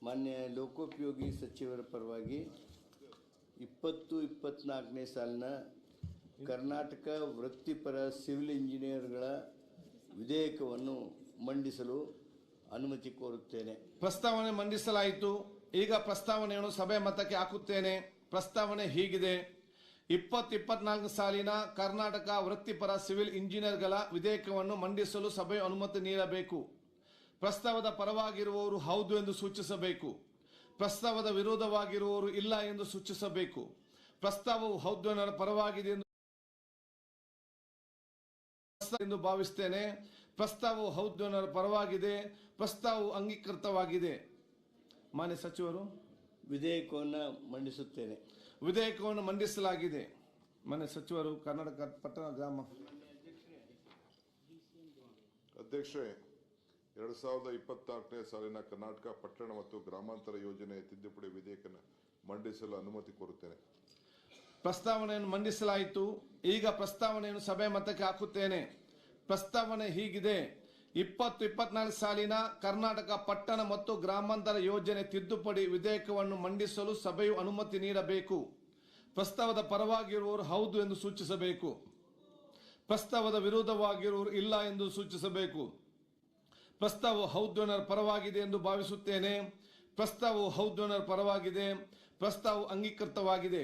ಮಾನ್ಯ ಲೋಕೋಪಯೋಗಿ ಸಚಿವರ ಪರವಾಗಿ 2024ನೇ ಸಾಲಿನ ಕರ್ನಾಟಕ ವೃತ್ತಿಪರ ಸಿವಿಲ್ ಇಂಜಿನಿಯರ್ಗಳ ವಿಧೇಯಕವನ್ನು ಮಂಡಿಸಲು ಅನುಮತಿ ಕೋರುತ್ತೇನೆ. ಪ್ರಸ್ತಾವನೆ ಮಂಡಿಸಲಾಯಿತು. ಈಗ ಪ್ರಸ್ತಾವನೆಯನ್ನು ಸಭೆ ಮತಕ್ಕೆ ಹಾಕುತ್ತೇನೆ. ಪ್ರಸ್ತಾವನೆ ಹೀಗಿದೆ: 2024 ಸಾಲಿನ ಕರ್ನಾಟಕ ವೃತ್ತಿಪರ ಸಿವಿಲ್ ಇಂಜಿನಿಯರ್ಗಳ ವಿಧೇಯಕವನ್ನು ಮಂಡಿಸಲು ಸಭೆಯ ಅನುಮತಿ ನೀಡಬೇಕು. ಪ್ರಸ್ತಾವದ ಪರವಾಗಿರುವವರು ಹೌದು ಎಂದು ಸೂಚಿಸಬೇಕು. ಪ್ರಸ್ತಾವದ ವಿರೋಧವಾಗಿರುವವರು ಇಲ್ಲ ಎಂದು ಸೂಚಿಸಬೇಕು. ಪ್ರಸ್ತಾವವು ಹೌದು ಅನ್ನೋ ಪರವಾಗಿದೆ ಎಂದು ಭಾವಿಸುತ್ತೇನೆ. ಪ್ರಸ್ತಾವವು ಹೌದು ಅನ್ನೋ ಪರವಾಗಿದೆ. ಪ್ರಸ್ತಾವವು ಅಂಗೀಕೃತವಾಗಿದೆ. ಮಾನ್ಯ ಸಚಿವರು, ವಿಧೇಯಕವನ್ನು ಮಂಡಿಸುತ್ತೇನೆ. ವಿಧೇಯಕವನ್ನು ಮಂಡಿಸಲಾಗಿದೆ. ಮಾನ್ಯ ಸಚಿವರು, ಕರ್ನಾಟಕ ಪಟ್ಟಣ ಗ್ರಾಮ ಅಧ್ಯಕ್ಷರೇ, 2024ನೇ ಸಾಲಿನ ಕರ್ನಾಟಕ ಪಟ್ಟಣ ಮತ್ತು ಗ್ರಾಮಾಂತರ ಯೋಜನೆ ತಿದ್ದುಪಡಿ ವಿಧೇಯಕ ಮಂಡಿಸಲು ಅನುಮತಿ ಕೋರುತ್ತೇನೆ. ಪ್ರಸ್ತಾವನೆಯನ್ನು ಮಂಡಿಸಲಾಯಿತು. ಈಗ ಪ್ರಸ್ತಾವನೆಯನ್ನು ಸಭೆ ಮತಕ್ಕೆ ಹಾಕುತ್ತೇನೆ. ಪ್ರಸ್ತಾವನೆ ಹೀಗಿದೆ: 2024 ಸಾಲಿನ ಕರ್ನಾಟಕ ಪಟ್ಟಣ ಮತ್ತು ಗ್ರಾಮಾಂತರ ಯೋಜನೆ ತಿದ್ದುಪಡಿ ವಿಧೇಯಕವನ್ನು ಮಂಡಿಸಲು ಸಭೆಯು ಅನುಮತಿ ನೀಡಬೇಕು. ಪ್ರಸ್ತಾವದ ಪರವಾಗಿರುವವರು ಹೌದು ಎಂದು ಸೂಚಿಸಬೇಕು. ಪ್ರಸ್ತಾವದ ವಿರೋಧವಾಗಿರುವವರು ಇಲ್ಲ ಎಂದು ಸೂಚಿಸಬೇಕು. ಪ್ರಸ್ತಾವವು ಹೌದು ಅನ್ನೋ ಪರವಾಗಿದೆ ಎಂದು ಭಾವಿಸುತ್ತೇನೆ. ಪ್ರಸ್ತಾವವು ಹೌದು ಅನ್ನೋ ಪರವಾಗಿದೆ. ಪ್ರಸ್ತಾವವು ಅಂಗೀಕೃತವಾಗಿದೆ.